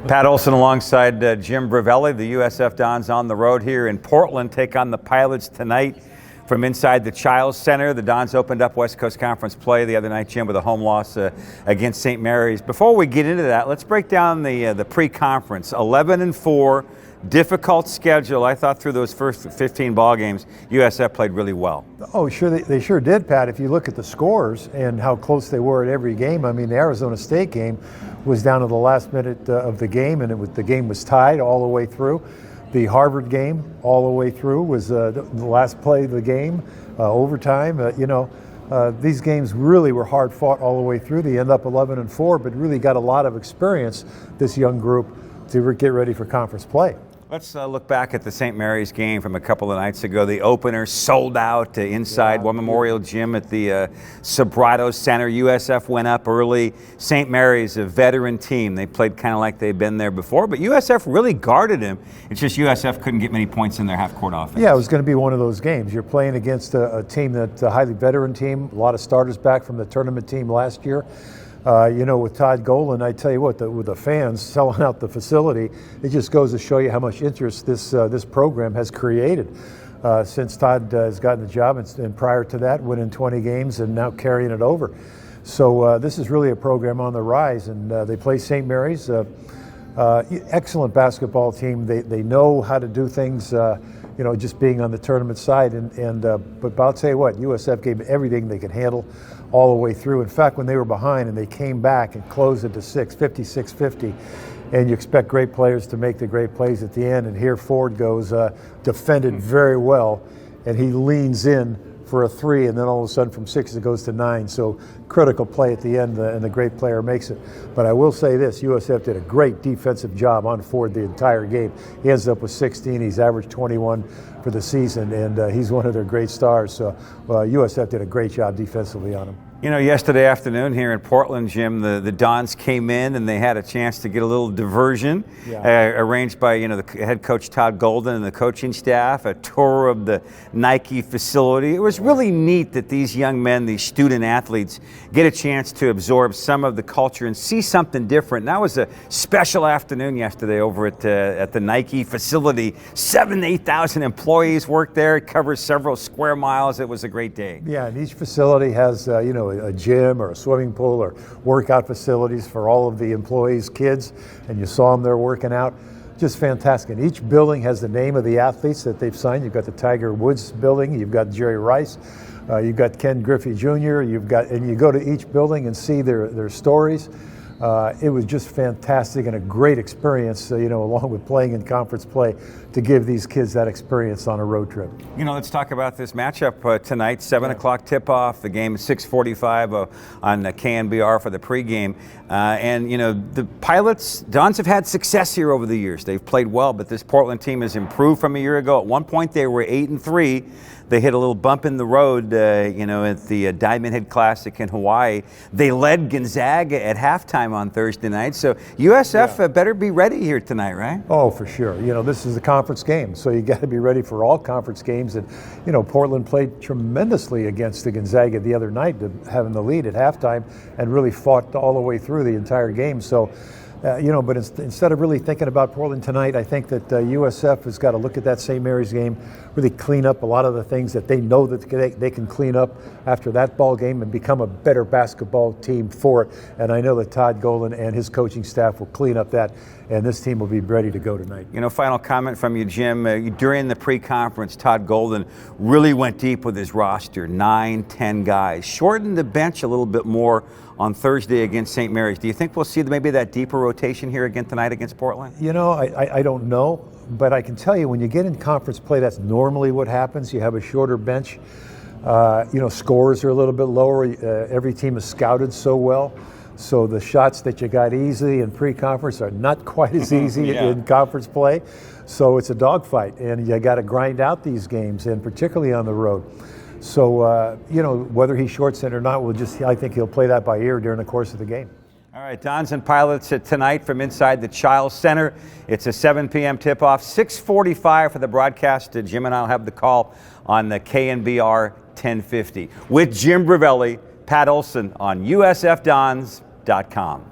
Pat Olson alongside Jim Brovelli. The USF Dons on the road here in Portland take on the Pilots tonight from inside the Chiles Center. The Dons opened up West Coast Conference play the other night, Jim, with a home loss against St. Mary's. Before we get into that, let's break down the pre-conference. 11-4, difficult schedule. I thought through those first 15 ball games, USF played really well. Oh, sure, they sure did, Pat. If you look at the scores and how close they were at every game, I mean, the Arizona State game was down to the last minute of the game, and the game was tied all the way through. The Harvard game, all the way through, was the last play of the game, overtime. These games really were hard fought all the way through. They end up 11-4, but really got a lot of experience, this young group, to get ready for conference play. Let's look back at the St. Mary's game from a couple of nights ago. The opener sold out inside War Memorial Gym at the Sobrato Center. USF went up early. St. Mary's, a veteran team. They played kind of like they've been there before, but USF really guarded him. It's just USF couldn't get many points in their half-court offense. Yeah, it was going to be one of those games. You're playing against a team that's a highly veteran team, a lot of starters back from the tournament team last year. With Todd Golden, I tell you what, with the fans selling out the facility, it just goes to show you how much interest this program has created since Todd has gotten the job, and prior to that, winning 20 games and now carrying it over. So this is really a program on the rise, and they play St. Mary's, excellent basketball team. They know how to do things. Just being on the tournament side, but I'll tell you what, USF gave everything they could handle all the way through. In fact, when they were behind and they came back and closed it to 56-50, and you expect great players to make the great plays at the end, and here Ford goes, defended very well, and he leans in for a three, and then all of a sudden from 6 it goes to 9. So critical play at the end, and the great player makes it. But I will say this, USF did a great defensive job on Ford the entire game. He ends up with 16. He's averaged 21 for the season, and he's one of their great stars. So USF did a great job defensively on him. Yesterday afternoon here in Portland, Jim, the Dons came in and they had a chance to get a little diversion arranged by, the head coach Todd Golden and the coaching staff, a tour of the Nike facility. It was really neat that these young men, these student athletes, get a chance to absorb some of the culture and see something different. And that was a special afternoon yesterday over at the Nike facility. 7,000 to 8,000 employees work there. It covers several square miles. It was a great day. Yeah, and each facility has, a gym or a swimming pool or workout facilities for all of the employees' kids, and you saw them there working out. Just fantastic. And each building has the name of the athletes that they've signed. You've got the Tiger Woods building, you've got Jerry Rice, you've got Ken Griffey Jr., and you go to each building and see their stories. It was just fantastic and a great experience, along with playing in conference play, to give these kids that experience on a road trip. Let's talk about this matchup tonight. 7 o'clock tip-off. The game is 6:45 on KNBR for the pregame. The Pilots, Dons have had success here over the years. They've played well, but this Portland team has improved from a year ago. At one point, they were 8-3. They hit a little bump in the road, at the Diamond Head Classic in Hawaii. They led Gonzaga at halftime on Thursday night. So USF better be ready here tonight, right? Oh, for sure. This is the conference game, so you got to be ready for all conference games. And Portland played tremendously against the Gonzaga the other night, having the lead at halftime, and really fought all the way through the entire game. So. But instead of really thinking about Portland tonight, I think that USF has got to look at that St. Mary's game, really clean up a lot of the things that they know that they can clean up after that ball game and become a better basketball team for it. And I know that Todd Golden and his coaching staff will clean up that, and this team will be ready to go tonight. Final comment from you, Jim. During the pre-conference, Todd Golden really went deep with his roster, 9-10 guys. Shortened the bench a little bit more on Thursday against St. Mary's. Do you think we'll see maybe that deeper rotation here again tonight against Portland? I don't know, but I can tell you when you get in conference play, that's normally what happens. You have a shorter bench. Scores are a little bit lower. Every team is scouted so well. So the shots that you got easy in pre-conference are not quite as easy in conference play. So it's a dogfight, and you got to grind out these games, and particularly on the road. So, whether he shorts it or not, I think he'll play that by ear during the course of the game. All right, Dons and Pilots tonight from inside the Chiles Center. It's a 7 p.m. tip-off, 6:45 for the broadcast. Jim and I will have the call on the KNBR 1050. With Jim Brovelli, Pat Olson on USFDons.com.